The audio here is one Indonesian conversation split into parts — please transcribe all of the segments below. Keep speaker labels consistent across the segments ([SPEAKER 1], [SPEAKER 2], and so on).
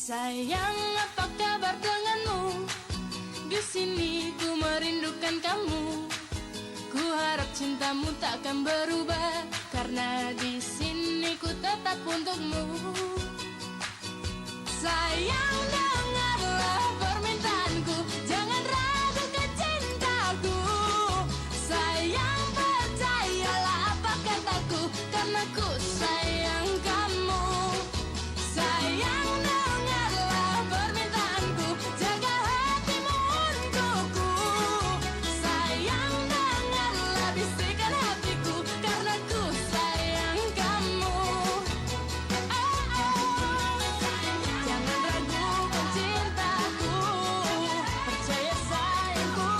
[SPEAKER 1] Sayang, apa kabar denganmu? Di sini ku merindukan kamu. Ku harap cintamu takkan berubah, karena di sini ku tetap untukmu. Sayang, dengarlah permintaanku, jangan ragukan cintaku. Sayang, percayalah apa kataku, karena ku sayang kamu. Sayang, dengarlah permintaanku, jaga hatimu untukku. Sayang, dengarlah bisikan hatiku, karena ku sayang kamu. Jangan ragukan cintaku, percaya sayangku.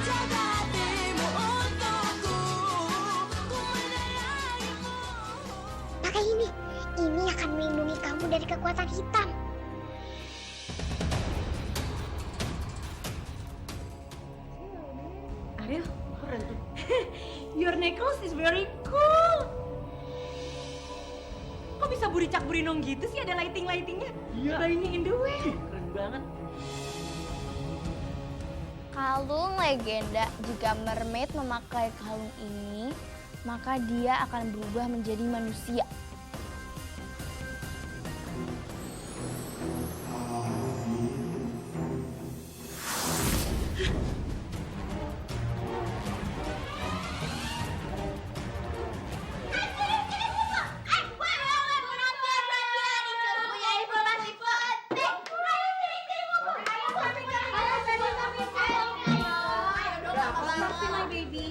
[SPEAKER 1] Jaga hatimu untukku, ku menyayangimu.
[SPEAKER 2] Pakai ini akan melindungi kamu dari kekuatan hitam.
[SPEAKER 3] Ariel, keren tuh. Your necklace is very cool. Kok bisa buricak burinong gitu sih, ada lighting-lightingnya?
[SPEAKER 4] Iya.
[SPEAKER 3] Blinding in the way.
[SPEAKER 4] Keren banget.
[SPEAKER 5] Kalung legenda, jika mermaid memakai kalung ini, maka dia akan berubah menjadi manusia.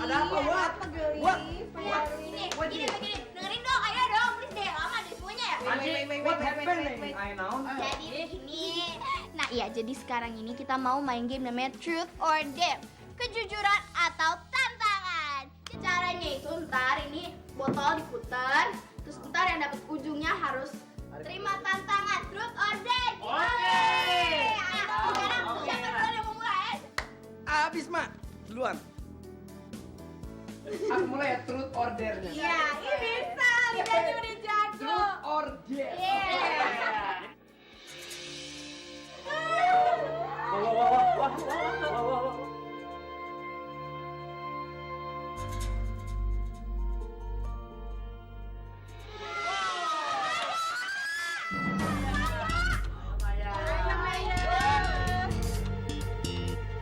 [SPEAKER 4] Ada apa, Wat? Wat?
[SPEAKER 2] Begini, dengerin dong, ayo dong, please deh, lama deh semuanya ya.
[SPEAKER 4] What happened? I know.
[SPEAKER 2] Jadi begini. Nah iya, jadi sekarang ini kita mau main game namanya Truth or Dare. Kejujuran atau tantangan. Caranya itu ntar ini botol diputar, terus ntar yang dapat ujungnya harus terima tantangan Truth or Dare.
[SPEAKER 4] Oke.
[SPEAKER 2] Ayo, sekarang siapa duluan yang mau mulai?
[SPEAKER 4] Abis, Mak. Duluan. Aku mulai ya, truth or dare-nya.
[SPEAKER 2] Iya, ini bisa, lidahnya udah jago.
[SPEAKER 4] Truth or dare.
[SPEAKER 2] Yeah.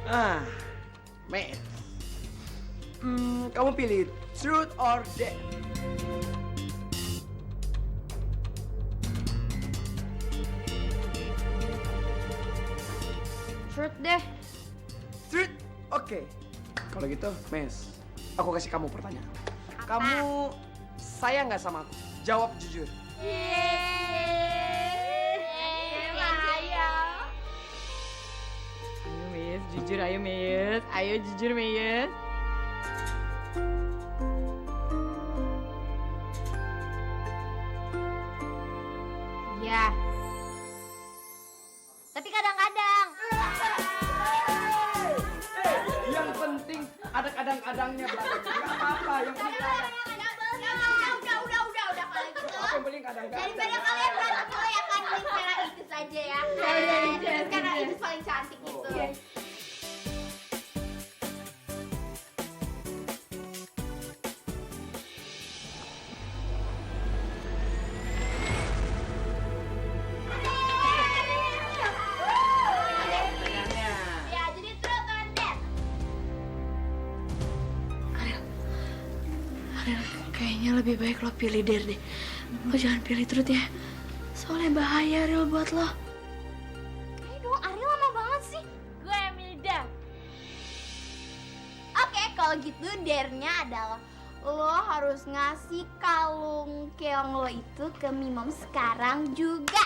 [SPEAKER 4] Wah. Matt. Kamu pilih truth or dare.
[SPEAKER 5] Truth deh.
[SPEAKER 4] Truth? Oke. Kalau gitu, Mes, aku kasih kamu pertanyaan. Kamu sayang nggak sama aku? Jawab jujur.
[SPEAKER 3] Ayo Miss, jujur ayo Miss. Ayo jujur Miss.
[SPEAKER 2] Ya. Tapi kadang-kadang.
[SPEAKER 4] Yang penting ada kadang-kadangnya belakang. Nggak apa-apa, yang penting kadang.
[SPEAKER 2] Udah kalau gitu.
[SPEAKER 4] Apa yang penting kadang-kadang.
[SPEAKER 2] Daripada kalian berantem dulu ya kan, mending sekarang itu saja ya. Karena itu paling cantik gitu. Ya, jadi truth or dare.
[SPEAKER 5] Kayaknya lebih baik lo pilih dare deh. Lo jangan pilih truth ya. Soalnya bahaya Ariel buat lo.
[SPEAKER 2] Ayo dong, Ariel lama banget sih. Gue yang milih dare. Oke, kalau gitu dare-nya adalah lo harus ngasih kalung keong lo itu ke Mimom sekarang juga.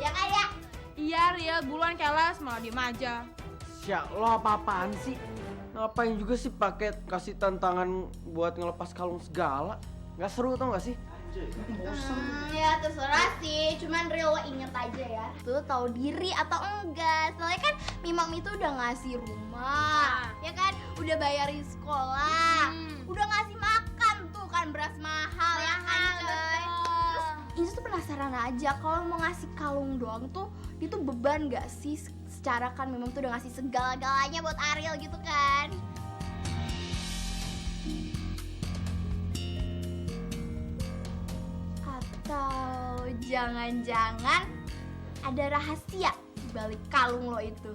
[SPEAKER 2] Ya kayak
[SPEAKER 1] Iya, Ria, buruan keles, malah diem aja.
[SPEAKER 4] Ya, lo apa-apaan sih? Ngapain juga sih pakai kasih tantangan buat ngelepas kalung segala? Nggak seru tau nggak sih?
[SPEAKER 2] Ya terserah sih, cuman Ril lo inget aja ya. Tuh tahu diri atau enggak? Soalnya kan Mimam itu udah ngasih rumah, ya kan? Udah bayarin sekolah, udah ngasih makan tuh kan beras mahal ya kan coy. Terus Inces tuh penasaran aja kalau mau ngasih kalung doang tuh itu beban gak sih? Secara kan Mimam tuh udah ngasih segala-galanya buat Ariel gitu kan. Atau jangan-jangan ada rahasia di balik kalung lo itu.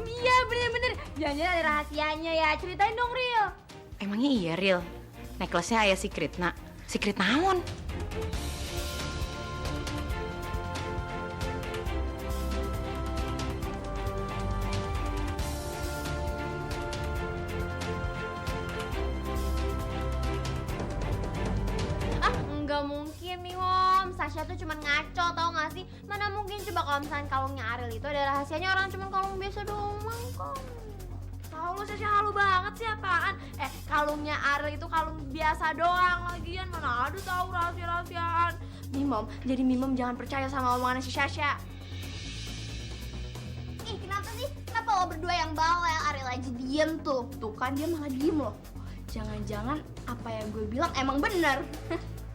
[SPEAKER 2] Iya bener-bener, jangan-jangan ada rahasianya ya. Ceritain dong Ril.
[SPEAKER 6] Emangnya iya, Ril? Necklace-nya aya secret, nak. Secret naon?
[SPEAKER 2] Nggak mungkin nih Om, Sasha tuh cuma ngaco tau gak sih? Mana mungkin coba kalau misalnya kalungnya Ariel itu ada rahasianya, orang cuma kalung biasa doang kok. Tahu lu Sasha halu banget sih apaan? Kalungnya Ariel itu kalung biasa doang, lagian mana ada tahu rahasia-rahasiaan. Mimom, jadi Mimom jangan percaya sama omongannya si Sasha. Ih kenapa sih? Kenapa lo berdua yang bawel? Ariel aja diem tuh. Tuh kan dia malah diem loh. Jangan-jangan apa yang gue bilang emang bener.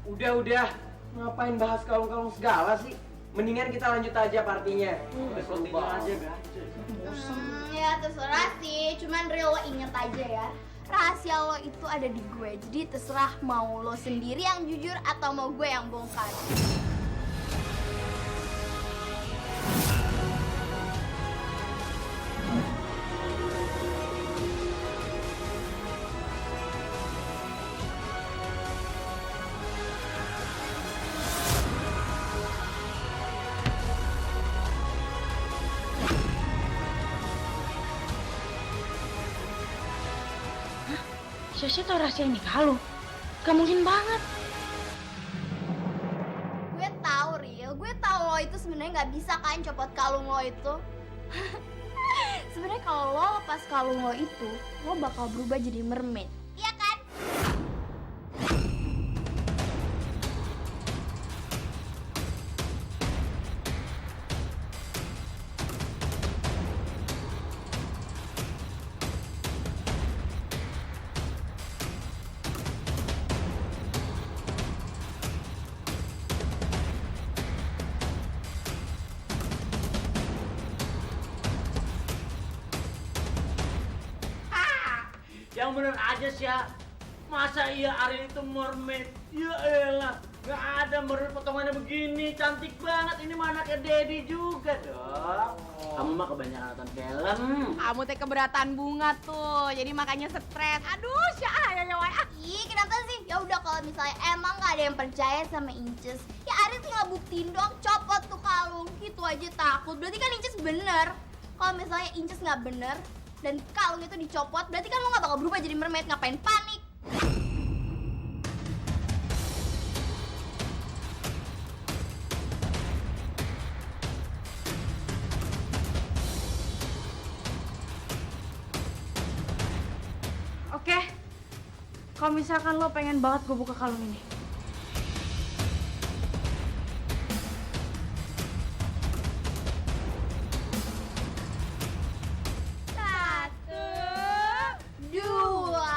[SPEAKER 4] Udah. Ngapain bahas kalung-kalung segala sih? Mendingan kita lanjut aja partinya. Udah penting aja, guys.
[SPEAKER 2] Ya terserah sih, cuman Ril lo inget aja ya. Rahasia lo itu ada di gue, jadi terserah mau lo sendiri yang jujur atau mau gue yang bongkar.
[SPEAKER 6] Sasha tau rahasia ini kalung? Gak mungkin banget.
[SPEAKER 2] Gue tahu Ril, gue tahu lo itu sebenarnya nggak bisa kan copot kalung lo itu. Sebenarnya kalau lo lepas kalung lo itu, lo bakal berubah jadi mermaid. Iya kan?
[SPEAKER 7] Yang bener aja sih ya. Masa iya Ariel itu mermaid? Ya elah, gak ada mermaid potongannya begini. Cantik banget, ini mah anaknya Daddy juga dong. Kamu mah kebanyakan nonton film.
[SPEAKER 3] Kamu teh keberatan bunga tuh, jadi makanya stres. Aduh, ya nyawa.
[SPEAKER 2] Ih, kenapa sih? Ya udah kalau misalnya emang gak ada yang percaya sama Inces, ya Ariel tinggal buktiin dong, copot tuh kalung. Gitu aja takut. Berarti kan Inces bener. Kalau misalnya Inces nggak bener dan kalung itu dicopot, berarti kan lo nggak bakal berubah jadi mermaid. Ngapain panik?
[SPEAKER 3] Oke. Kalau misalkan lo pengen banget gue buka kalung ini.
[SPEAKER 2] Satu, dua.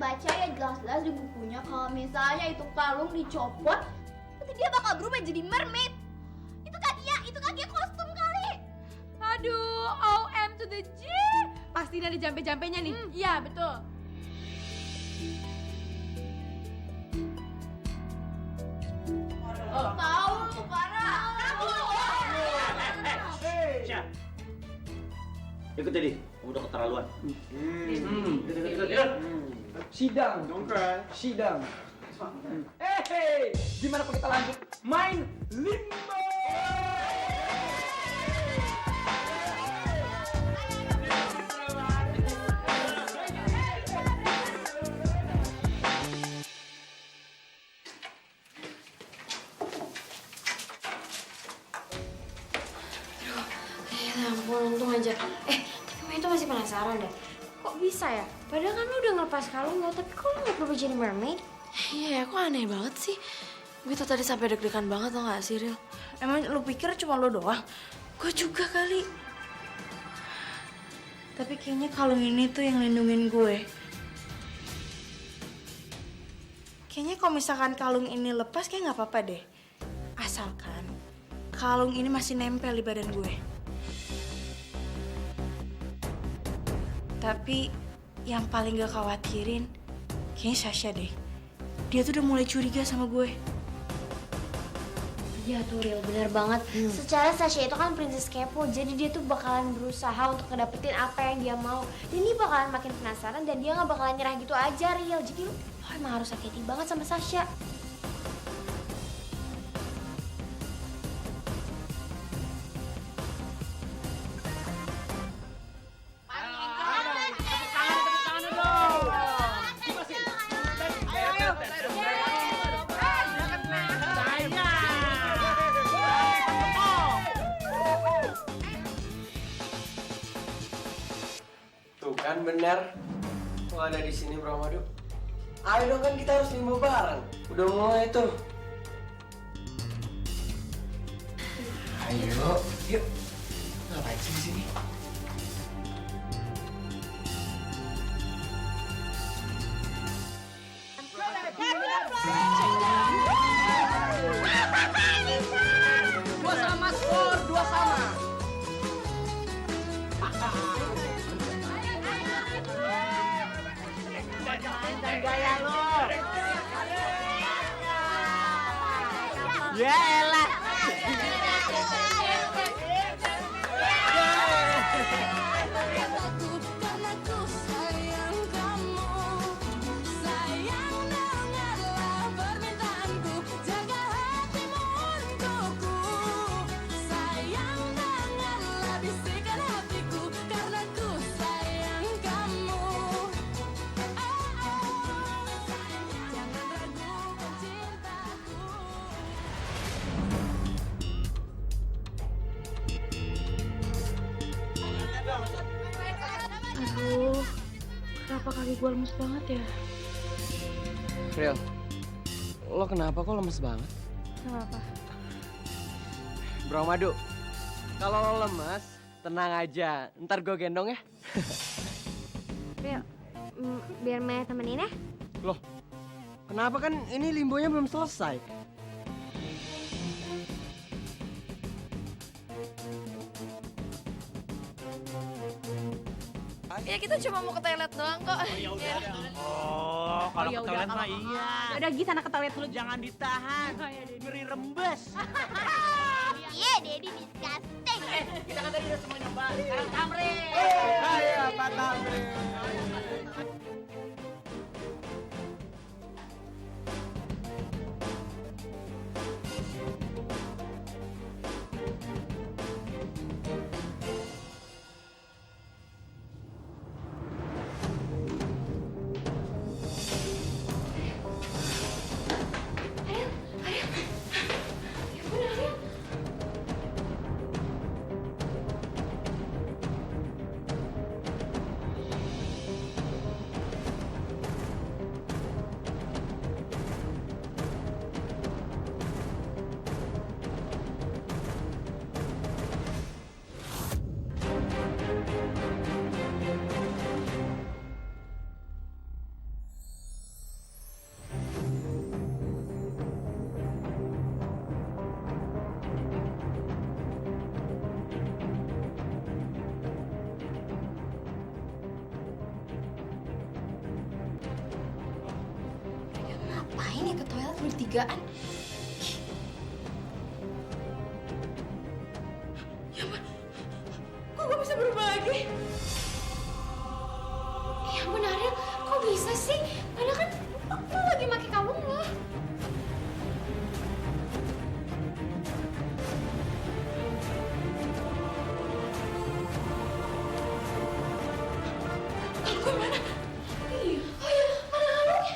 [SPEAKER 2] baca ya jelas-jelas di bukunya kalau misalnya itu kalung dicopot, nanti dia bakal berubah jadi mermaid. Itu kakinya kostum kali.
[SPEAKER 3] Aduh, OM to the G. Pasti ada jampe-jampenya nih. Iya, betul.
[SPEAKER 2] Tahu lu parah.
[SPEAKER 7] Siap. Ikut tadi, udah keterlaluan.
[SPEAKER 4] Sidang. Sidang. Hey, gimana kalau kita lanjut main limbo?
[SPEAKER 8] Ya ampun, untung aja. Tapi Maya tuh masih penasaran deh. Kok bisa ya? Padahal kan lu udah ngelepas kalung lo, tapi kok lu gak berubah jadi mermaid?
[SPEAKER 9] Iya, kok aneh banget sih. Gue tuh tadi sampai deg-degan banget tau gak sih, Ril? Emang lu pikir cuma lu doang? Gue juga kali. Tapi kayaknya kalung ini tuh yang lindungin gue. Kayaknya kalau misalkan kalung ini lepas kayak gak apa-apa deh. Asalkan kalung ini masih nempel di badan gue. Tapi yang paling gak khawatirin kayaknya Sasha deh. Dia tuh udah mulai curiga sama gue.
[SPEAKER 8] Iya tuh Ril, bener banget. Secara Sasha itu kan princess kepo, jadi dia tuh bakalan berusaha untuk ngedapetin apa yang dia mau. Dan dia bakalan makin penasaran dan dia gak bakalan nyerah gitu aja Ril. Jadi lo emang harus hati-hati banget sama Sasha.
[SPEAKER 10] Tuh kan bener. Kok ada di sini Bro Madu? Ayo dong, kan kita harus limbo bareng. Udah mulai tuh. Ayo, yuk. Ngapain sih di sini?
[SPEAKER 4] Dua sama skor, 2 sama.
[SPEAKER 7] Gaya lo. Ya elah.
[SPEAKER 1] Karena ku sayang kamu, sayang dengarlah permintaanku, jaga hatimu untukku, sayang dengarlah bisikan hatiku, karena ku sayang kamu. Jangan ragukan cintaku.
[SPEAKER 9] Aduh, kenapa kaki gue lemes banget ya?
[SPEAKER 10] Ril, lo kenapa kok lemes banget?
[SPEAKER 9] Kenapa?
[SPEAKER 10] Bro Madu, kalau lo lemes, tenang aja. Ntar gue gendong ya.
[SPEAKER 8] Ril, biar Maya temenin ya.
[SPEAKER 10] Loh, kenapa kan ini limbonya belum selesai?
[SPEAKER 9] Ya kita cuma mau ke toilet doang kok.
[SPEAKER 7] Oh, kalau ke toilet mah iya.
[SPEAKER 3] Udah Gi, sana ke toilet dulu.
[SPEAKER 7] Jangan ditahan. Ngeri rembes.
[SPEAKER 2] Iya, Dedi disgusting.
[SPEAKER 7] Kita kan tadi udah semua nyoba. Sekarang Tamrin.
[SPEAKER 10] Ayo, Pak Tamrin.
[SPEAKER 9] Ngapain ya ke toilet bertigaan? Ya ampun, kok gue bisa berubah lagi?
[SPEAKER 8] Ya ampun Ariel, kok bisa sih? Padahal kan lo lagi pakai kalung lo.
[SPEAKER 9] Gue mana?
[SPEAKER 8] Iya. Oh iya, mana kalungnya?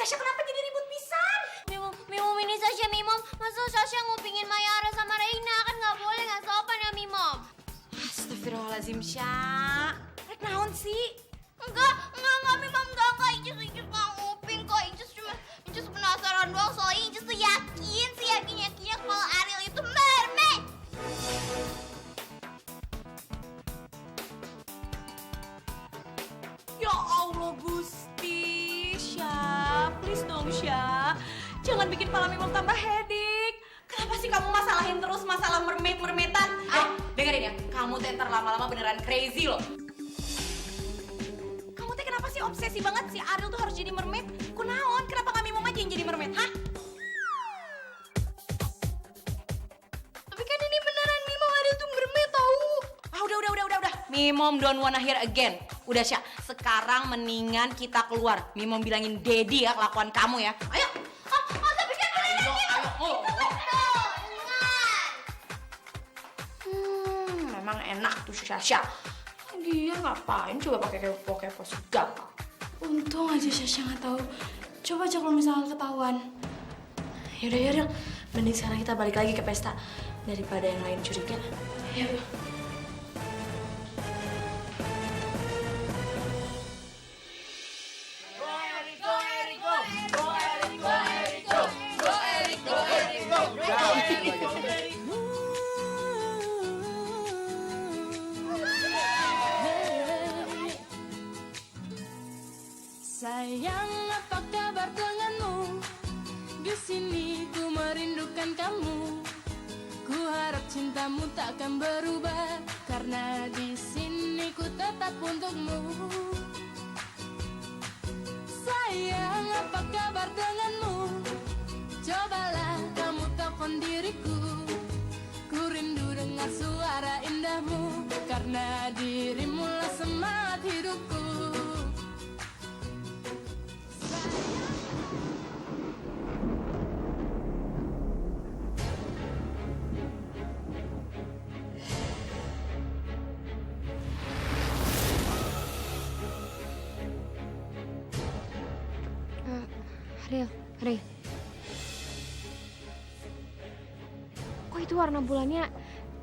[SPEAKER 6] Sasha kenapa jadi ribut pisan?
[SPEAKER 8] Mimom ini Sasha, Mimom. Masa Sasha ngupingin Mayara sama Reina? Kan nggak boleh, nggak sopan ya, Mimom.
[SPEAKER 6] Astagfirullahaladzim, Sya. Rek naon sih?
[SPEAKER 8] Enggak, Mimom, enggak. Injus nggak nguping kok. Injus penasaran doang, soalnya Injus tuh yakinnya kalau Ariel itu mermaid.
[SPEAKER 6] Ya Allah, Gusti. Sya, please dong, Sya. Jangan bikin kepala Mimom tambah headache. Kenapa sih kamu masalahin terus masalah mermaidan? Dengerin ya, kamu tuh ntar lama-lama beneran crazy loh. Kamu tuh kenapa sih obsesi banget si Ariel tuh harus jadi mermaid? Kunaon? Kenapa gak Mimom aja yang jadi mermaid, hah?
[SPEAKER 8] Tapi kan ini beneran Mimom, Ariel tuh mermaid tahu.
[SPEAKER 6] Ah, udah. Mimom don't wanna hear again. Udah, Sya. Sekarang mendingan kita keluar. Mimom bilangin Daddy ya kelakuan kamu ya. Ayo.
[SPEAKER 8] Tapi kan beneran
[SPEAKER 6] Memang enak tuh Sasha. Dia ngapain coba pakai kepo-kepo segala.
[SPEAKER 9] Untung aja Sasha nggak tahu. Coba aja kalau misalnya ketahuan. Yaudah, mending sekarang kita balik lagi ke pesta daripada yang lain curiga. Ya.
[SPEAKER 7] Go
[SPEAKER 1] Sayang, apa kabar denganmu? Di sini ku merindukan kamu. Ku harap cintamu takkan berubah, karena di sini ku tetap untukmu. Sayang, apa kabar denganmu? Cobalah kamu telepon diriku. Ku rindu dengar suara indahmu, karena dirimulah semangat hidupku.
[SPEAKER 8] Ril. Kok itu warna bulannya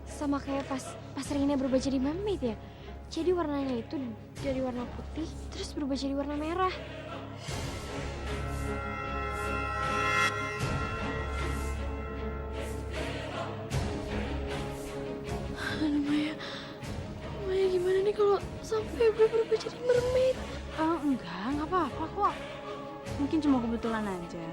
[SPEAKER 8] sama kayak pas Rina berubah jadi mermaid ya? Jadi warnanya itu dari warna putih terus berubah jadi warna merah.
[SPEAKER 9] Aduh Maya gimana nih kalau sampai gue berubah jadi mermaid?
[SPEAKER 3] Enggak apa-apa kok. Mungkin cuma kebetulan aja.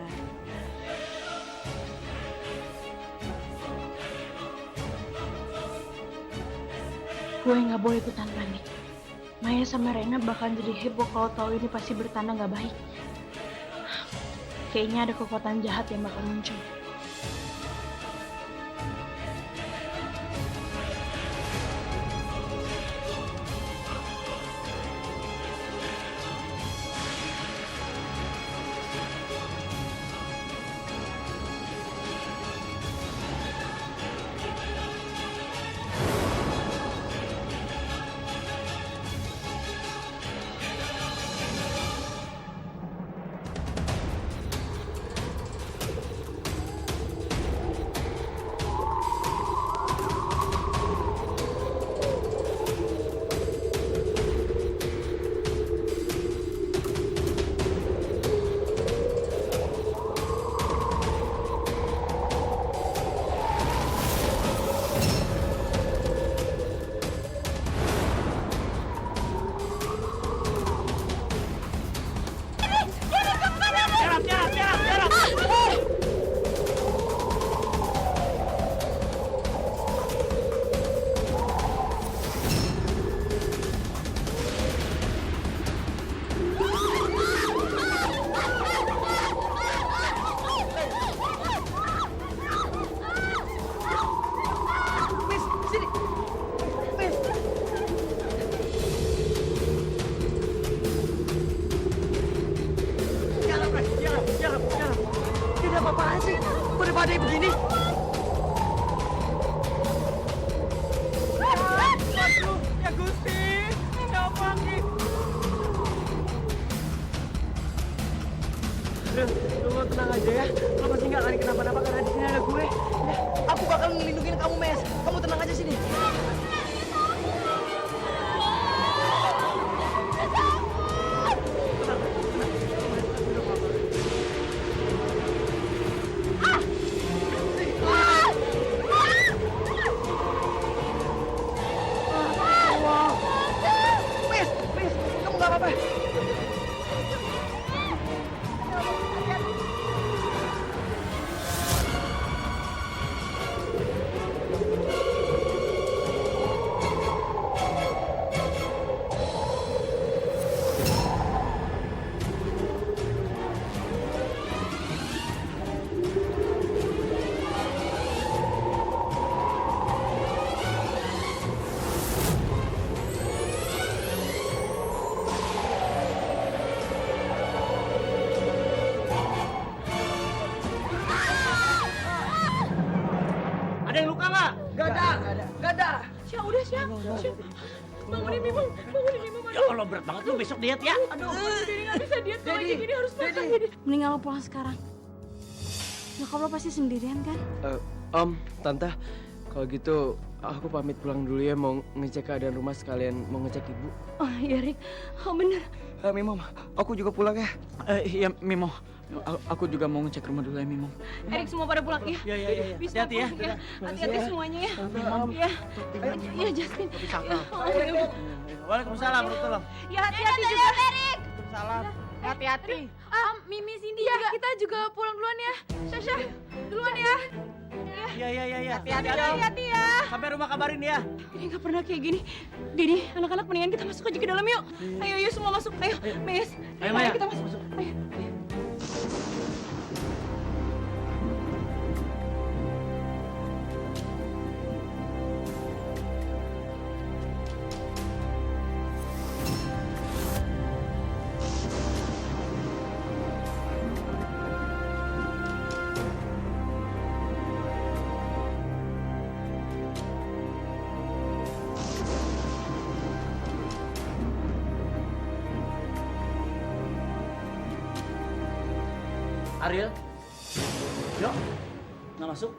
[SPEAKER 3] Gue nggak boleh ikutan panik. Maya sama Rena bakalan jadi heboh kalau tahu ini pasti bertanda nggak baik. Kayaknya ada kekuatan jahat yang bakal muncul.
[SPEAKER 4] Apaan sih? Kok ada badai begini? Waduh, ya Gusti, siapa nih? Lu tenang aja ya. Lu pasti nggak akan kenapa-napa karena di sini ada gue. Ya, aku bakal ngelindungin kamu, Mes. Kamu tenang aja sini.
[SPEAKER 7] Ada yang luka nggak?
[SPEAKER 4] Gak ada.
[SPEAKER 3] Syah, udah Syah. Bangunin Mimung.
[SPEAKER 7] Ya Allah, berat banget lu besok diet ya.
[SPEAKER 3] Aduh, Dedi nggak bisa diet kalau kayak gini, harus makan Dedi. Mendingan lo pulang sekarang. Nyokap lo pasti sendirian kan?
[SPEAKER 10] Tante, kalau gitu aku pamit pulang dulu ya, mau ngecek keadaan rumah sekalian mau ngecek ibu.
[SPEAKER 3] Oh iya Rik, bener.
[SPEAKER 10] Mimo, aku juga pulang ya. Iya Mimo, aku juga mau ngecek rumah dulu ya Mimo.
[SPEAKER 3] Erik semua pada pulang ya?
[SPEAKER 10] Iya.
[SPEAKER 3] Bisa
[SPEAKER 10] Hati-hati ya.
[SPEAKER 3] pulang Hati-hati semuanya ya. Iya. Iya Justin.
[SPEAKER 7] Waalaikumsalam warahmatullahi.
[SPEAKER 3] Ya hati-hati juga.
[SPEAKER 10] Salam.
[SPEAKER 4] Hati-hati.
[SPEAKER 9] Mimi Cindy juga. Kita juga pulang duluan ya. Sasha, duluan ya.
[SPEAKER 7] Iya.
[SPEAKER 4] Hati-hati
[SPEAKER 7] ya. Sampai rumah kabarin ya.
[SPEAKER 6] Ini nggak pernah kayak gini. Dini, anak-anak mendingan kita masuk aja ke dalam yuk. Ayo semua masuk. Ayo, Mes.
[SPEAKER 7] Ayo, Maya.
[SPEAKER 6] Kita masuk. Ayo.
[SPEAKER 7] Ariel, yuk, nggak masuk.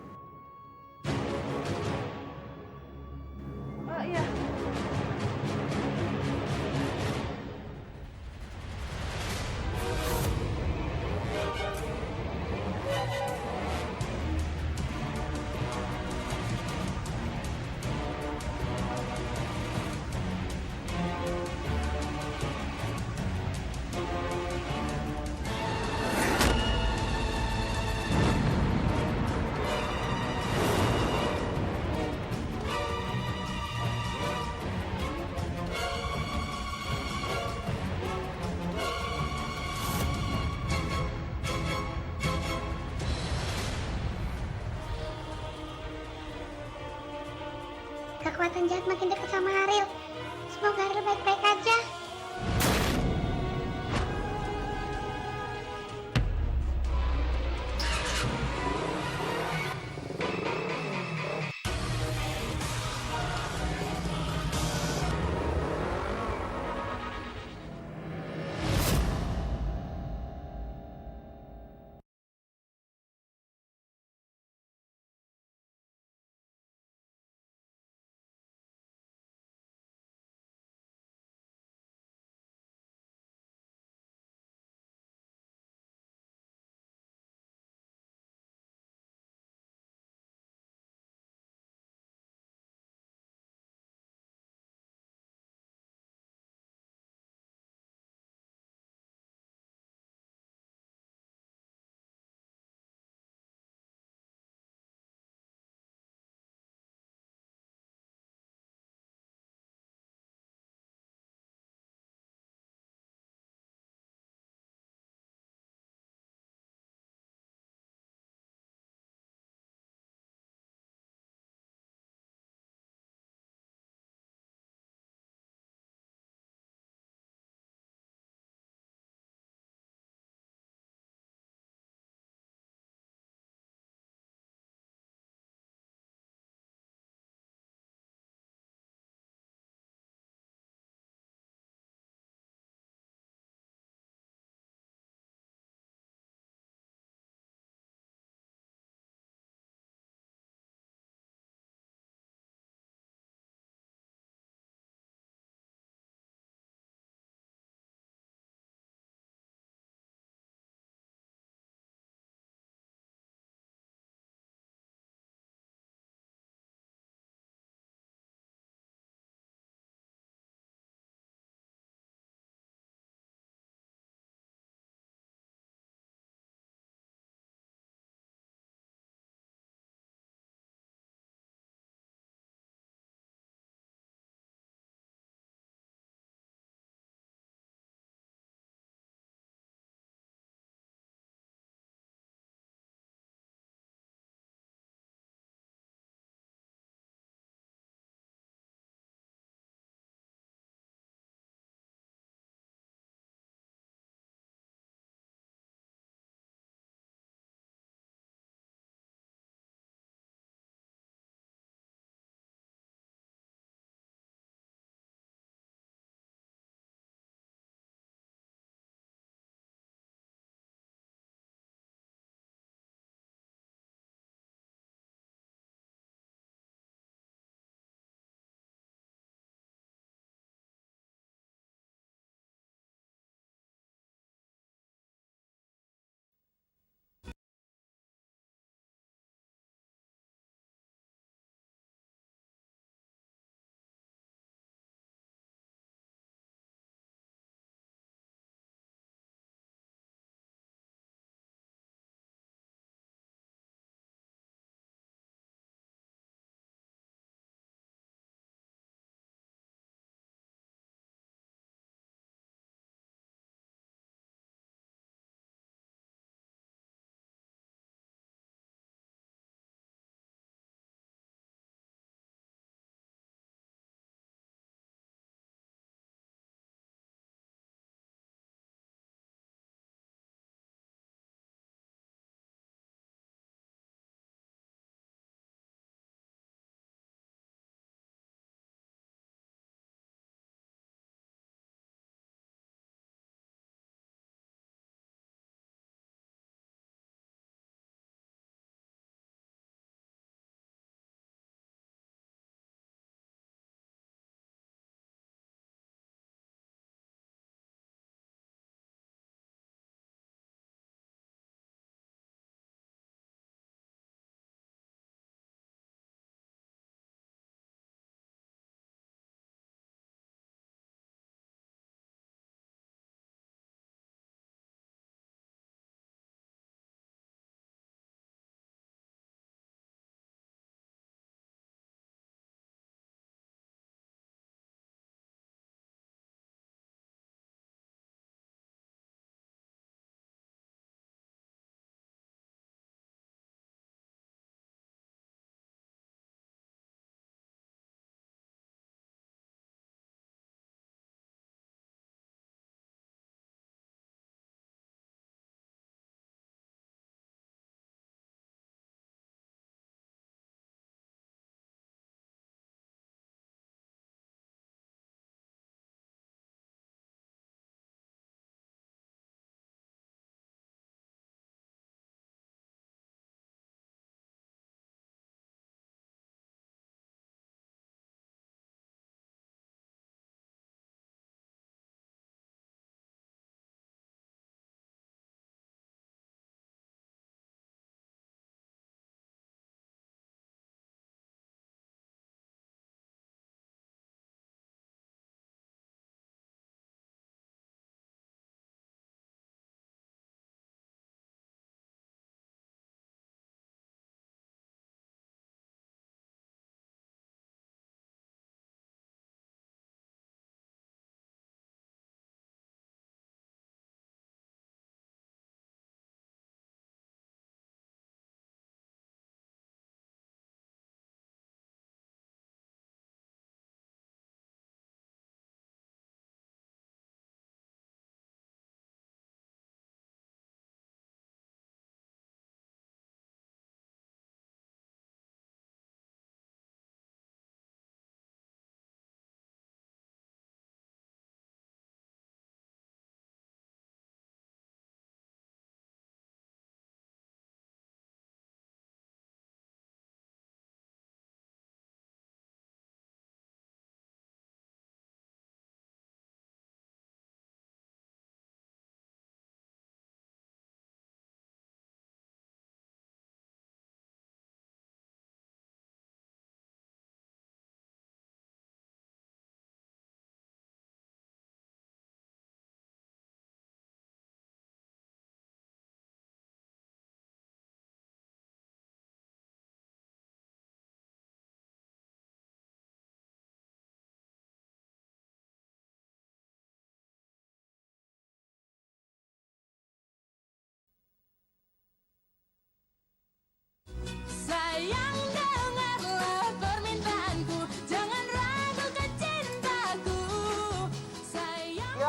[SPEAKER 2] Kekuatan jahat makin dekat sama Ariel. Semoga Ariel baik-baik aja.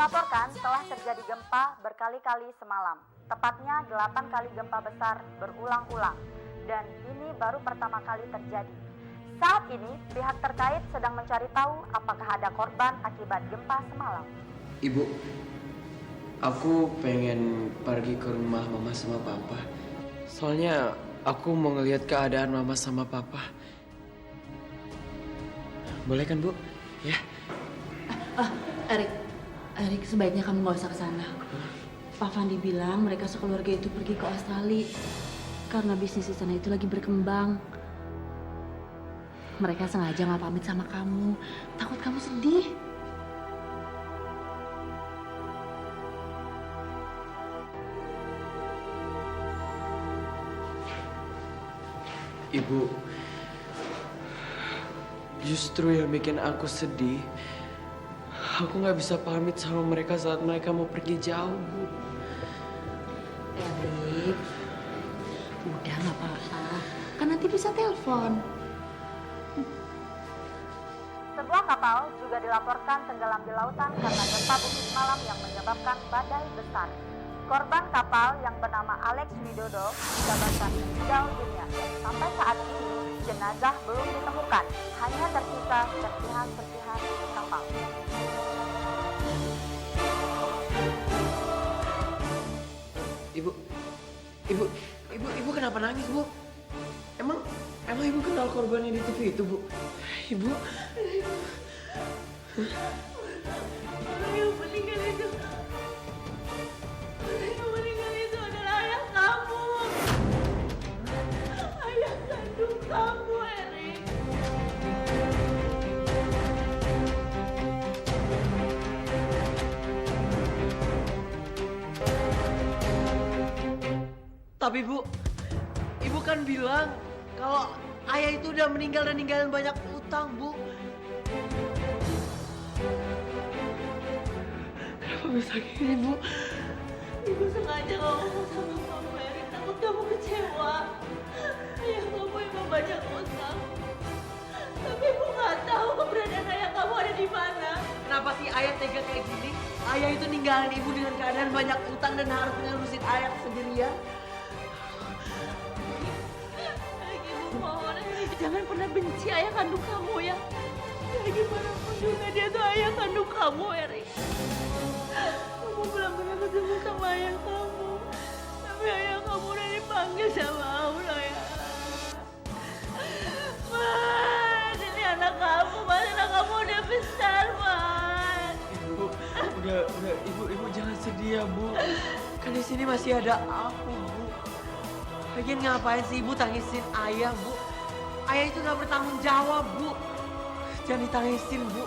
[SPEAKER 11] Dilaporkan telah terjadi gempa berkali-kali semalam. Tepatnya 8 kali gempa besar berulang-ulang. Dan ini baru pertama kali terjadi. Saat ini pihak terkait sedang mencari tahu apakah ada korban akibat gempa semalam.
[SPEAKER 10] Ibu, aku pengen pergi ke rumah mama sama papa. Soalnya aku mau ngelihat keadaan mama sama papa. Boleh kan, Bu? Ya.
[SPEAKER 12] Erik, sebaiknya kamu nggak usah ke sana. Pak Fandi bilang mereka sekeluarga itu pergi ke Australia karena bisnis di sana itu lagi berkembang. Mereka sengaja nggak pamit sama kamu, takut kamu sedih.
[SPEAKER 10] Ibu, justru yang bikin aku sedih, aku nggak bisa pamit sama mereka saat mereka mau pergi jauh, Bu.
[SPEAKER 12] Erik, udah nggak apa-apa, kan nanti bisa telepon.
[SPEAKER 11] Sebuah kapal juga dilaporkan tenggelam di lautan karena gempa bumi semalam yang menyebabkan badai besar. Korban kapal yang bernama Alex Widodo dikabarkan meninggal dunia. Sampai saat ini jenazah belum ditemukan, hanya tersisa serpihan-serpihan kapal.
[SPEAKER 10] Ibu kenapa nangis, Bu? Emang ibu kenal korban yang di TV itu, Bu? Ibu?
[SPEAKER 6] Yang meninggal itu adalah ayah kamu. Ayah kandung kamu, Erik.
[SPEAKER 10] Tapi Bu, Ibu kan bilang kalau ayah itu udah meninggal dan ninggalin banyak utang, Bu. Kenapa bisa gini, Bu?
[SPEAKER 6] Ibu sengaja ngomong sama kamu, Erik. Takut kamu kecewa. Ayah kamu emang banyak utang. Tapi ibu nggak tahu keberadaan ayah kamu ada di mana.
[SPEAKER 10] Kenapa sih ayah tega kayak gini? Ayah itu ninggalin ibu dengan keadaan banyak utang dan harus ngurusin ayah sendirian.
[SPEAKER 6] Ibu mohon, jangan pernah benci ayah kandung kamu ya. Ya gimana pun juga dia tuh ayah kandung kamu, Erik. Kamu belum pernah ketemu sama ayah kamu. Tapi ayah kamu udah dipanggil sama Allah ya. Mas, ini anak kamu, Mas. Anak kamu udah besar, Mas.
[SPEAKER 10] Ibu jangan sedih ya, Bu. Kan di sini masih ada aku, Bu. Lagian ngapain sih Ibu tangisin ayah, Bu? Ayah itu nggak bertanggung jawab, Bu. Jangan ditangisin, Bu.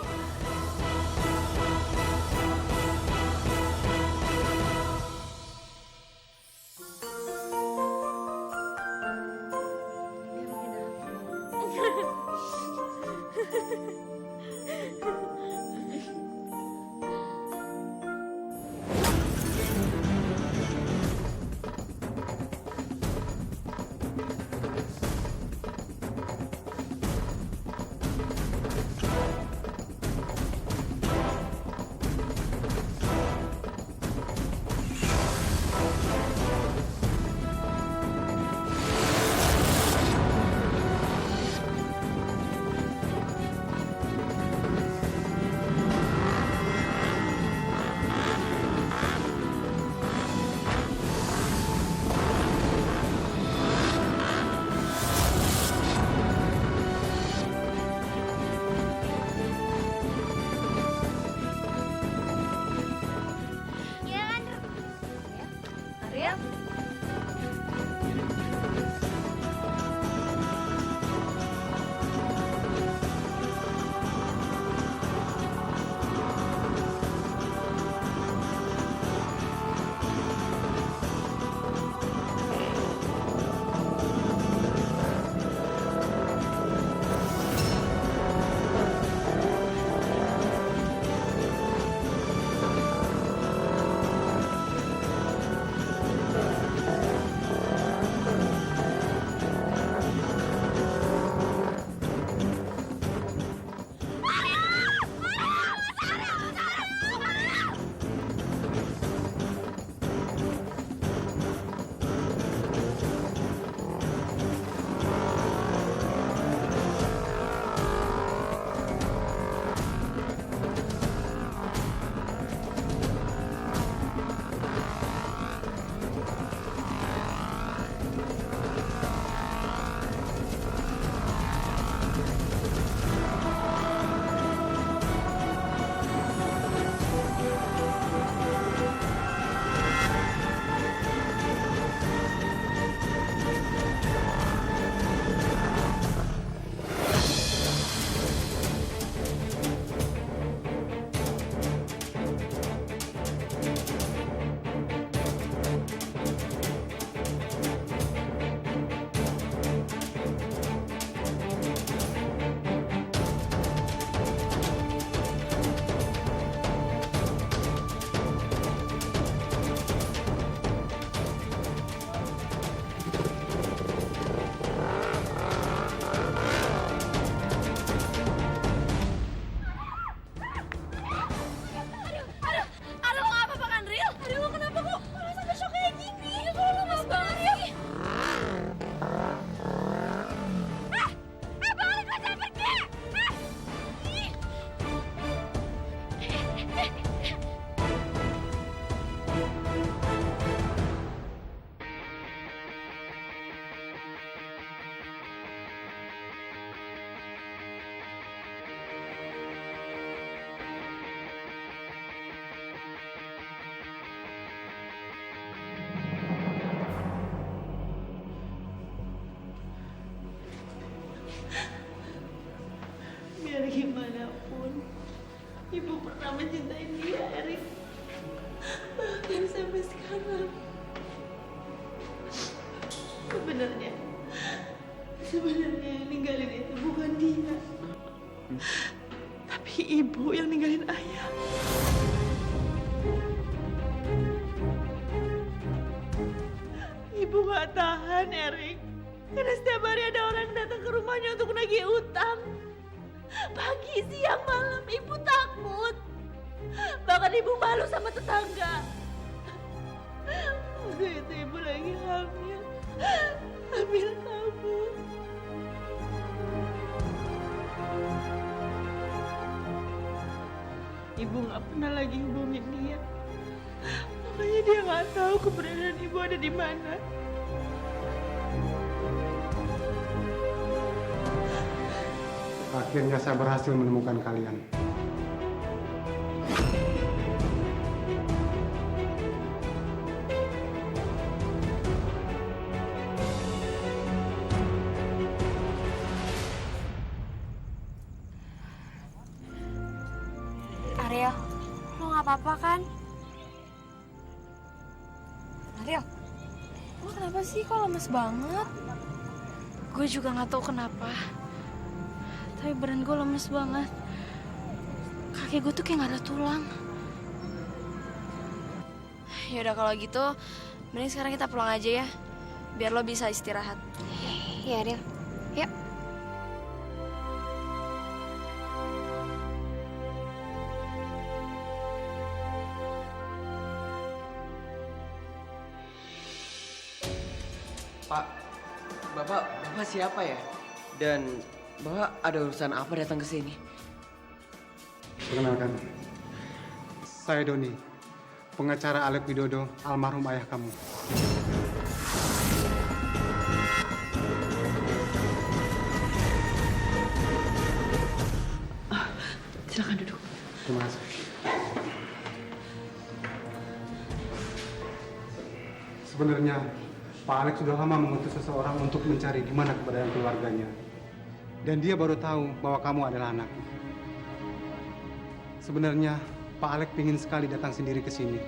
[SPEAKER 6] pernah mencintai dia, Erik. Bahkan sampai sekarang. Sebenarnya yang ninggalin itu bukan dia. Tapi ibu yang ninggalin ayah. Ibu gak tahan, Erik. Karena setiap hari ada orang yang datang ke rumahnya untuk nagih utang. Pagi, siang, malam, ibu takut. Bahkan ibu malu sama tetangga. Waktu itu ibu lagi hamil. Hamil kamu. Ibu gak pernah lagi hubungin dia. Makanya dia gak tahu keberadaan ibu ada di mana.
[SPEAKER 13] Akhirnya saya berhasil menemukan kalian.
[SPEAKER 9] Ariel, lo gak apa-apa kan? Ariel, lo kenapa sih kok lemes banget? Gue juga gak tahu kenapa. Tapi badan gue lemes banget. Kaki gue tuh kayak gak ada tulang. Yaudah kalau gitu, mending sekarang kita pulang aja ya. Biar lo bisa istirahat.
[SPEAKER 8] Iya, Ariel. Yuk.
[SPEAKER 4] Pak, Bapak siapa ya? Dan Bapak ada urusan apa datang ke sini?
[SPEAKER 13] Perkenalkan, saya Doni, pengacara Alek Widodo, almarhum ayah kamu.
[SPEAKER 12] Silakan duduk.
[SPEAKER 13] Terima kasih. Sebenarnya Pak Alex sudah lama mengutus seseorang untuk mencari di mana keberadaan keluarganya. Dan dia baru tahu bahwa kamu adalah anaknya. Sebenarnya Pak Alex ingin sekali datang sendiri ke sini.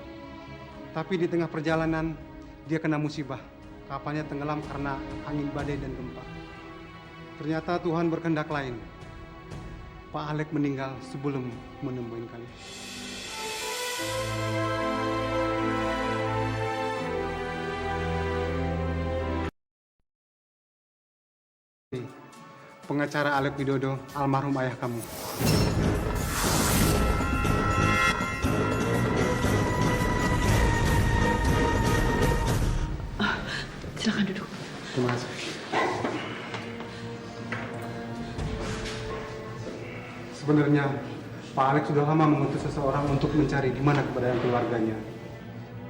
[SPEAKER 13] Tapi di tengah perjalanan dia kena musibah. Kapalnya tenggelam karena angin badai dan gempa. Ternyata Tuhan berkehendak lain. Pak Alex meninggal sebelum menemuin kalian. Pengacara Alek Widodo, almarhum ayah kamu.
[SPEAKER 12] Silakan duduk.
[SPEAKER 13] Terima kasih. Sebenarnya Pak Alex sudah lama mengutus seseorang untuk mencari di mana keberadaan keluarganya.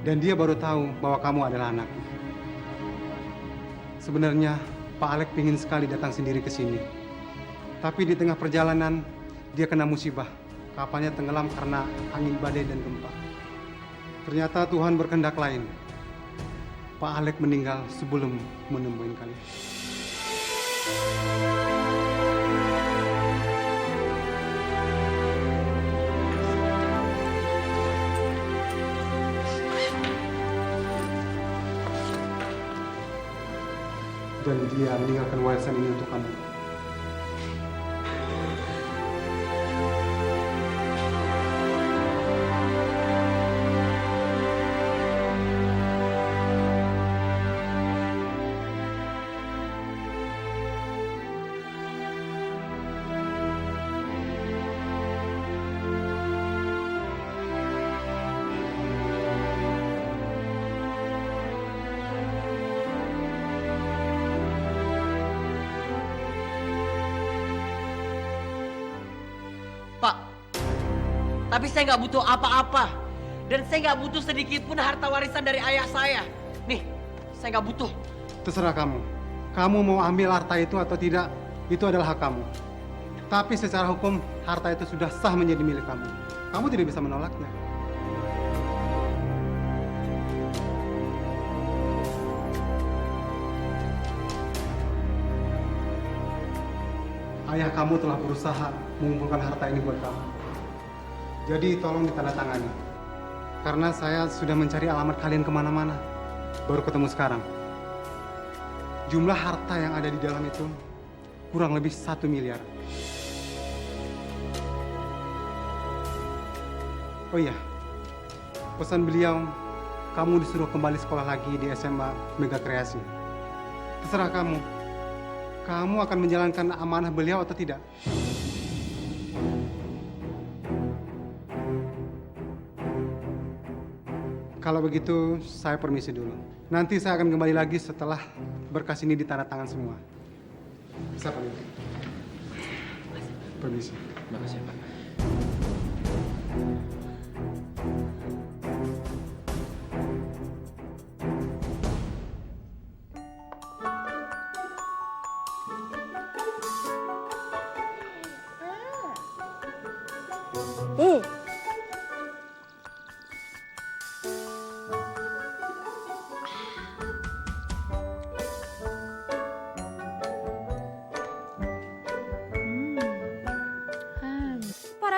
[SPEAKER 13] Dan dia baru tahu bahwa kamu adalah anaknya. Sebenarnya Pak Alex ingin sekali datang sendiri ke sini. Tapi di tengah perjalanan dia kena musibah. Kapalnya tenggelam karena angin badai dan gempa. Ternyata Tuhan berkehendak lain. Pak Alex meninggal sebelum menemuin kalian. Dan dia meninggalkan warisan ini untuk kamu.
[SPEAKER 10] Pak, tapi saya nggak butuh apa-apa. Dan saya nggak butuh sedikit pun harta warisan dari ayah saya. Nih, saya nggak butuh.
[SPEAKER 13] Terserah kamu. Kamu mau ambil harta itu atau tidak, itu adalah hak kamu. Tapi secara hukum, harta itu sudah sah menjadi milik kamu. Kamu tidak bisa menolaknya. Ayah kamu telah berusaha mengumpulkan harta ini buat kamu. Jadi tolong ditandatangani. Karena saya sudah mencari alamat kalian kemana-mana. Baru ketemu sekarang. Jumlah harta yang ada di dalam itu kurang lebih 1 miliar. Oh iya, pesan beliau, kamu disuruh kembali sekolah lagi di SMA Mega Kreasi. Terserah kamu. Kamu akan menjalankan amanah beliau atau tidak? Kalau begitu, saya permisi dulu. Nanti saya akan kembali lagi setelah berkas ini ditandatangan semua. Bisa, Pak? Permisi.
[SPEAKER 10] Makasih, Pak.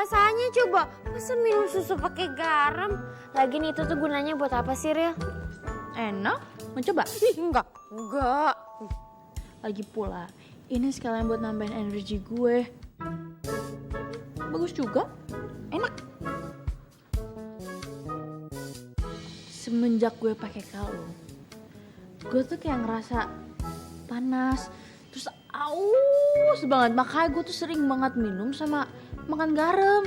[SPEAKER 8] Rasanya coba, masa minum susu pakai garam? Lagian itu tuh gunanya buat apa sih, Ril?
[SPEAKER 9] Enak, mau coba?
[SPEAKER 8] Enggak.
[SPEAKER 9] Lagi pula, ini sekalian buat nambahin energi gue. Bagus juga, enak. Semenjak gue pakai kalung, gue tuh kayak ngerasa panas, terus aus banget. Makanya gue tuh sering banget minum sama makan garam.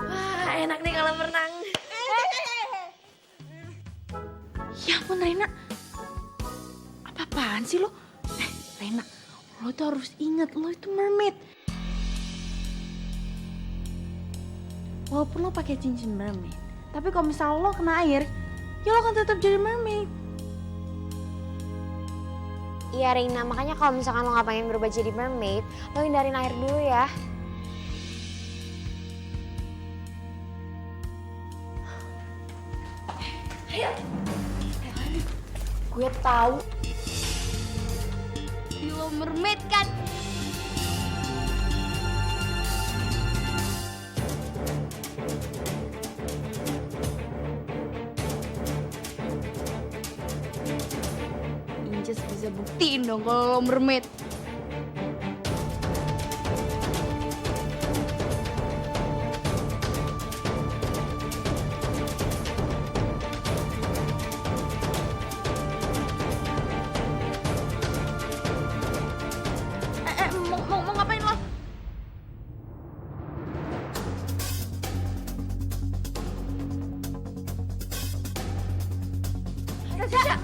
[SPEAKER 8] Wah, enak nih kalau berenang.
[SPEAKER 9] Ya ampun Reina, apa-apaan sih lo? Reina, lo tuh harus ingat lo itu mermaid. Walaupun lo pakai cincin mermaid, tapi kalau misal lo kena air, ya lo kan tetap jadi mermaid.
[SPEAKER 8] Iya Reina, makanya kalau misalkan lo nggak pengen berubah jadi mermaid, lo hindarin air dulu ya. Gue tahu lo mermaid kan?
[SPEAKER 9] Inces bisa buktiin dong kalau lo mermaid. Mau ngapain lo? Sasha!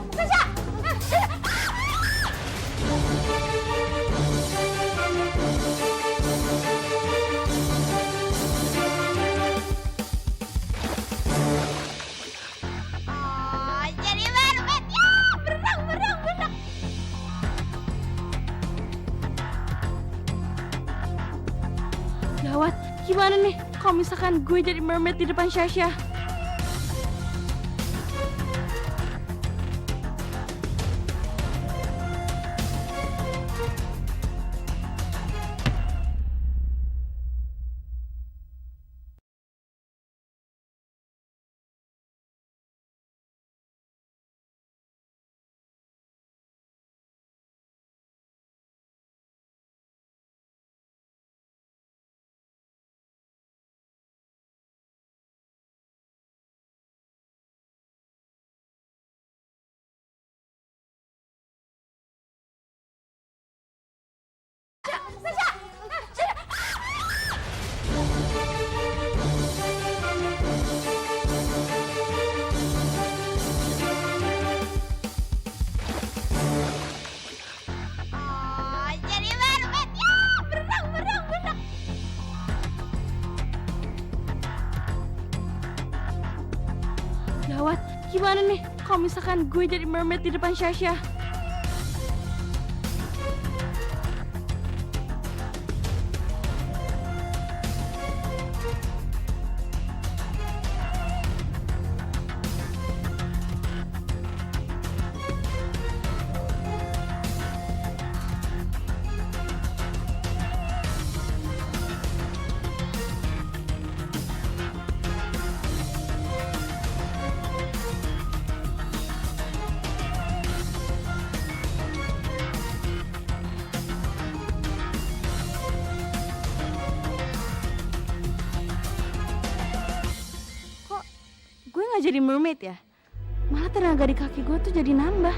[SPEAKER 8] Jadi mermaid ya! Berenang!
[SPEAKER 9] Gawat, gimana nih kalau misalkan gue jadi mermaid di depan Sasha?
[SPEAKER 8] Jadi mermaid ya! Berenang!
[SPEAKER 9] Gawat, gimana nih kalau misalkan gue jadi mermaid di depan Sasha? jadi mermaid ya? Malah tenaga di kaki gue tuh jadi nambah.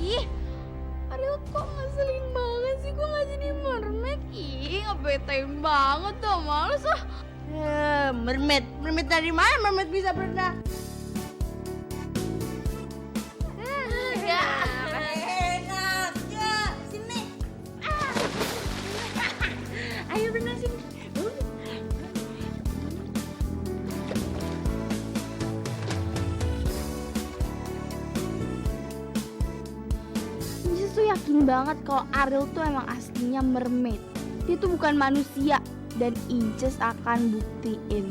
[SPEAKER 9] Ih, Ariel kok ngeselin banget sih gue gak jadi mermaid. Ih, ngebetain banget tuh, males ah.
[SPEAKER 14] Mermaid dari mana mermaid bisa berenang?
[SPEAKER 2] Enak, ya sini.
[SPEAKER 14] Ayo berenang sini.
[SPEAKER 5] Inces tuh yakin banget kalau Ariel tuh emang aslinya mermaid. Dia tuh bukan manusia dan Inces akan buktiin.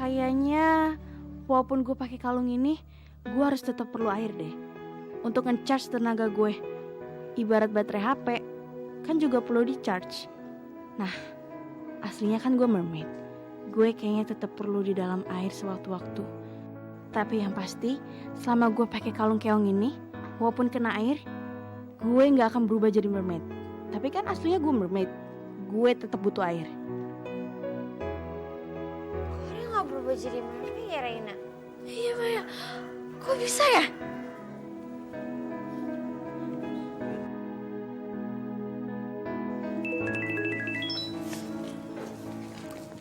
[SPEAKER 5] Kayaknya walaupun gue pakai kalung ini, gue harus tetap perlu air deh untuk nge-charge tenaga gue. Ibarat baterai HP kan juga perlu di-charge. Nah, aslinya kan gue mermaid. Gue kayaknya tetap perlu di dalam air sewaktu-waktu. Tapi yang pasti, selama gue pakai kalung keong ini, walaupun kena air, gue nggak akan berubah jadi mermaid. Tapi kan aslinya gue mermaid. Gue tetap butuh air.
[SPEAKER 8] Kok dia gak berubah jadi mermaid ya, Reina?
[SPEAKER 9] Iya, Maya. Kok bisa ya?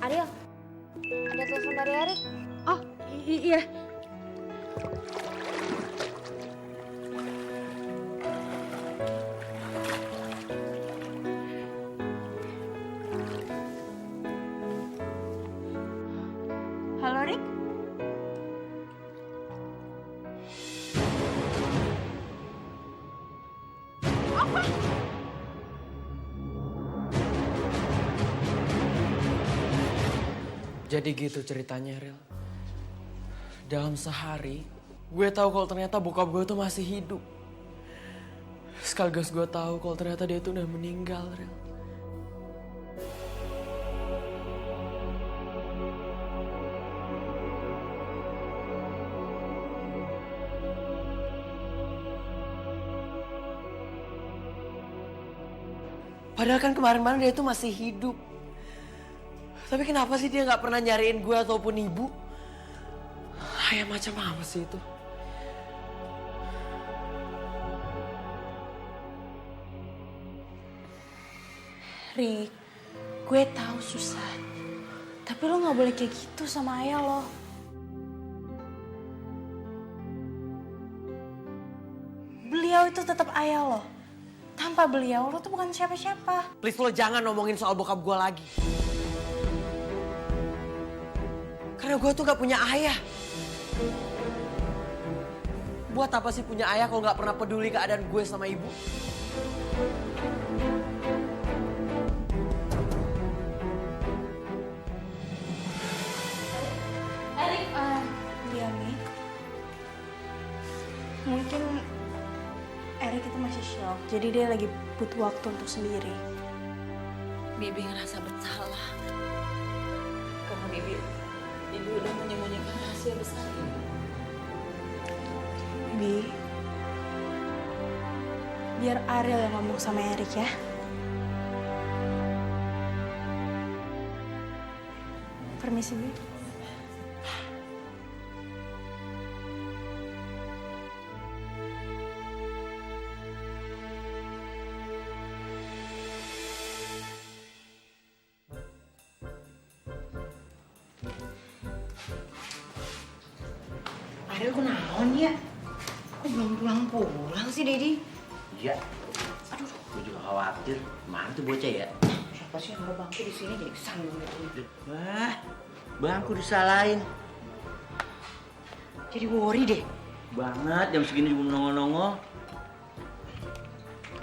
[SPEAKER 8] Ariel, ada telepon dari Erik.
[SPEAKER 9] Oh, iya. Halo, Rick? Apa?
[SPEAKER 10] Jadi gitu ceritanya, Ril. Dalam sehari, gue tahu kalau ternyata bokap gue tuh masih hidup. Sekaligus gue tahu kalau ternyata dia tuh udah meninggal, Ril. Padahal kan kemarin-kemarin dia tuh masih hidup. Tapi kenapa sih dia nggak pernah nyariin gue ataupun ibu? Ayah macam apa sih itu?
[SPEAKER 9] Rick, gue tahu susah. Tapi lo nggak boleh kayak gitu sama ayah lo. Beliau itu tetap ayah lo. Tanpa beliau, lo tuh bukan siapa-siapa.
[SPEAKER 10] Please lo jangan ngomongin soal bokap gue lagi. Karena gue tuh gak punya ayah. Buat apa sih punya ayah kalau gak pernah peduli keadaan gue sama ibu?
[SPEAKER 9] Erik, Diami. Mungkin Erik itu masih shock, jadi dia lagi butuh waktu untuk sendiri.
[SPEAKER 12] Bibi ngerasa bersalah. Karena Bibi udah menyembunyikan rahasia besar ini.
[SPEAKER 9] Bi, biar Ariel yang ngomong sama Erik ya. Permisi, Bi.
[SPEAKER 14] Ariel kenaon ya? Kok belum pulang sih, Dedi?
[SPEAKER 7] Iya. Aduh, gue juga khawatir. Mana tuh bocah ya?
[SPEAKER 14] Siapa sih yang ada bangku di sini jadi kesanggung gitu?
[SPEAKER 7] Wah, bangku disalahin.
[SPEAKER 14] Jadi worry deh.
[SPEAKER 7] Banget, jam segini belum nongol-nongol.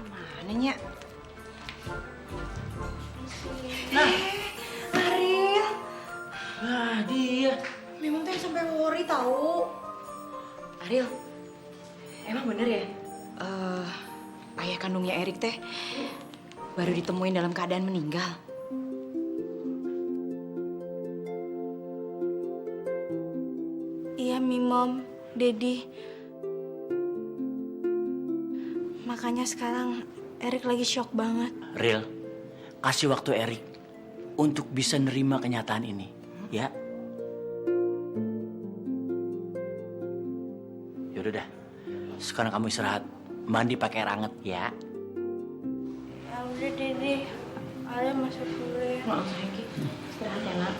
[SPEAKER 14] Mana nya? Nah, Ariel.
[SPEAKER 7] Ah, dia.
[SPEAKER 14] Memang tuh sampai worry tahu.
[SPEAKER 6] Erik teh baru ditemuin dalam keadaan meninggal.
[SPEAKER 5] Iya, Mimom, Dedi. Makanya sekarang Erik lagi shock banget.
[SPEAKER 7] Ril, kasih waktu Erik untuk bisa nerima kenyataan ini, ya. Yaudah dah, sekarang kamu istirahat, mandi pakai air hangat, ya.
[SPEAKER 5] Ya udah, Dedi. Alia masuk dulu ya.
[SPEAKER 6] Istirahat ya, Nak.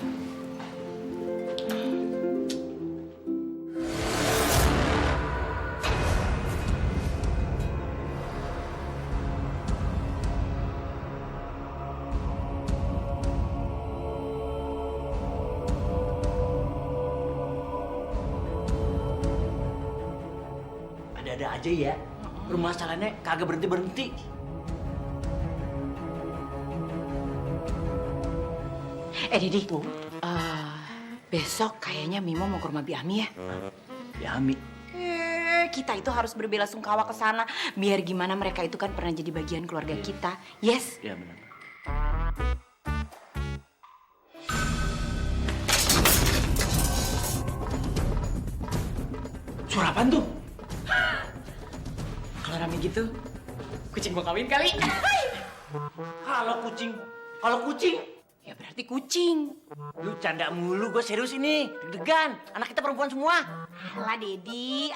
[SPEAKER 7] Ada-ada aja ya, permasalahannya kagak berhenti-berhenti.
[SPEAKER 6] Dedi, besok kayaknya Mimo mau ke rumah Biami ya.
[SPEAKER 7] Biami?
[SPEAKER 6] Kita itu harus berbela-sungkawa ke sana. Biar gimana mereka itu kan pernah jadi bagian keluarga kita. Yes?
[SPEAKER 7] Ya benar. Suara apaan tuh?
[SPEAKER 6] Kalau rame gitu, kucing mau kawin kali.
[SPEAKER 7] Kalau kucing,
[SPEAKER 6] ya berarti kucing.
[SPEAKER 7] lu canda mulu, gue serius ini, deg-degan. Anak kita perempuan semua.
[SPEAKER 6] Alah, Dedi.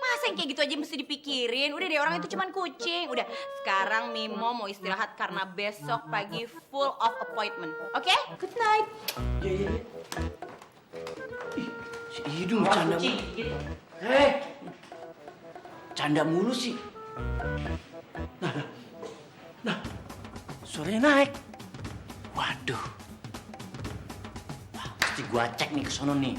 [SPEAKER 6] Masa yang kayak gitu aja mesti dipikirin? Udah deh, orang itu cuman kucing. Udah, sekarang Mimo mau istirahat karena besok pagi full of appointment. Oke? Good night.
[SPEAKER 7] Iya. Si Idung canda mulu. Canda mulu sih. Nah, suaranya naik. Waduh. Wah, mesti gua cek nih ke sono nih.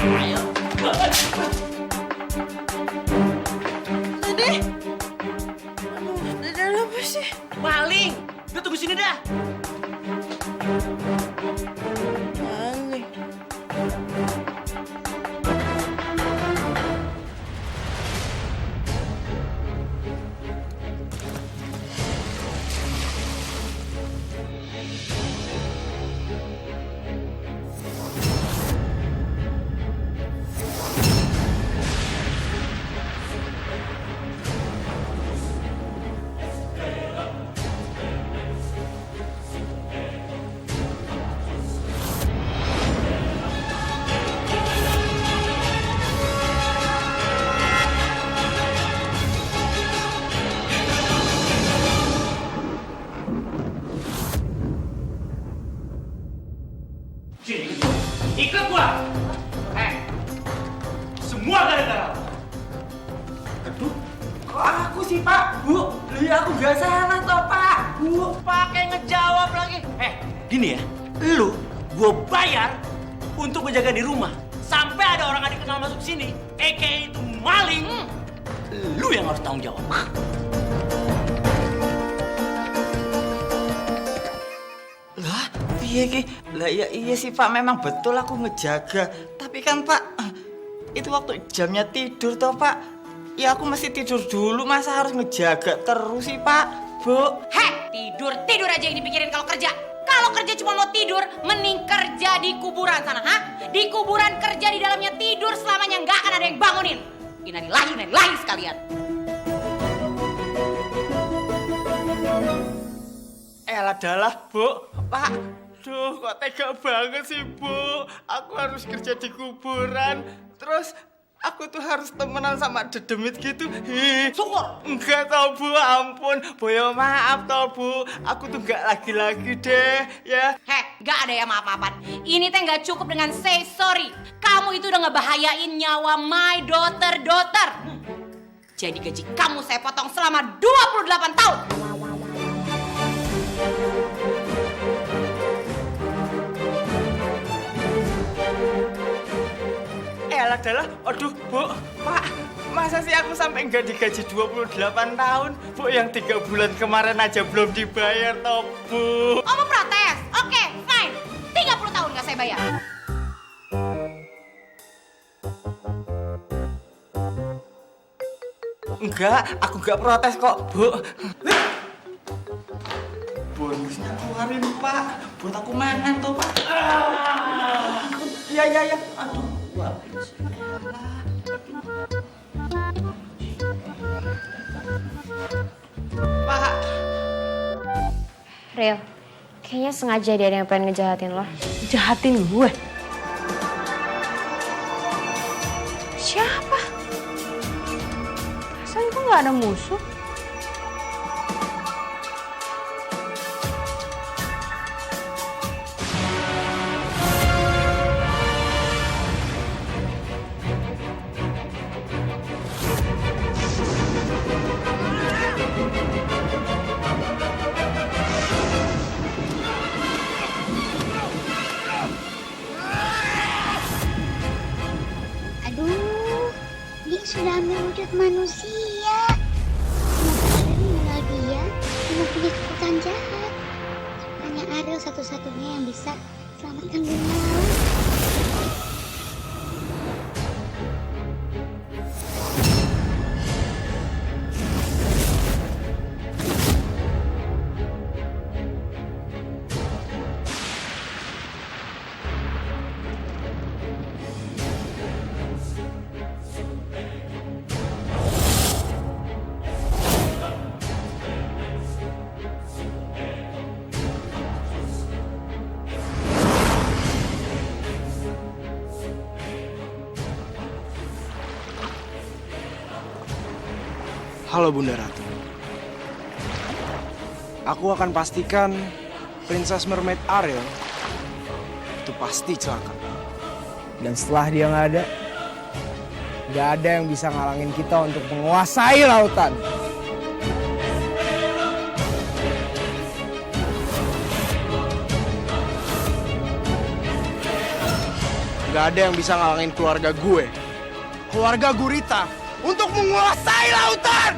[SPEAKER 7] Ayo.
[SPEAKER 6] Dede. Dede apa sih?
[SPEAKER 7] Maling. Udah tunggu sini dah.
[SPEAKER 6] Maling.
[SPEAKER 7] Sini, ikut gua. Semua gara-gara. Aduh, kok aku sih Pak? Bu, ya aku gak salah toh Pak. Bu, pakai ngejawab lagi. Gini ya, gua bayar untuk menjaga di rumah. Sampai ada orang adik kenal masuk sini, aka itu maling. Lu yang harus tanggung jawab.
[SPEAKER 15] Lah, piye ki? Lah iya sih Pak, memang betul aku ngejaga. Tapi kan Pak, itu waktu jamnya tidur toh Pak. Ya aku mesti tidur dulu, masa harus ngejaga terus sih Pak, Bu?
[SPEAKER 6] Tidur aja yang dipikirin kalau kerja. Kalau kerja cuma mau tidur, mending kerja di kuburan sana, ha? Di kuburan kerja di dalamnya tidur selamanya, nggak akan ada yang bangunin. Inalillahi sekalian.
[SPEAKER 15] Adalah Bu, Pak. Duh, kok tega banget sih Bu. Aku harus kerja di kuburan. Terus aku tuh harus temenan sama dedemit gitu.
[SPEAKER 6] Syukur.
[SPEAKER 15] Enggak tau Bu, ampun. Boyo maaf tau Bu. Aku tuh enggak lagi-lagi deh, ya.
[SPEAKER 6] Nggak ada ya maaf-maafan. Ini teh nggak cukup dengan say sorry. Kamu itu udah ngebahayain nyawa my daughter. Jadi gaji kamu saya potong selama 28 tahun.
[SPEAKER 15] Adalah, aduh Bu, Pak, masa sih aku sampai nggak digaji 28 tahun? Bu, yang 3 bulan kemarin aja belum dibayar toh Bu.
[SPEAKER 6] Oh mau protes? Oke, fine. 30 tahun nggak saya bayar.
[SPEAKER 15] Enggak, aku nggak protes kok Bu. Bonusnya keluarin Pak, buat aku mangan toh Pak. Iya, aduh. Pak.
[SPEAKER 8] Real, kayaknya sengaja dia ada yang pengen ngejahatin lo.
[SPEAKER 3] Jahatin gue?
[SPEAKER 5] Siapa? Perasaan gue gak ada musuh.
[SPEAKER 16] Sudah ambil wujud manusia. Semoga Ariel mengenal dia dan mempunyai kekuatan jahat. Hanya Ariel satu-satunya yang bisa selamatkan dunia.
[SPEAKER 17] Halo Bunda Ratu. Aku akan pastikan Princess Mermaid Ariel itu pasti celaka. Dan setelah dia nggak ada yang bisa ngalangin kita untuk menguasai lautan. nggak ada yang bisa ngalangin keluarga gue, keluarga Gurita, untuk menguasai lautan.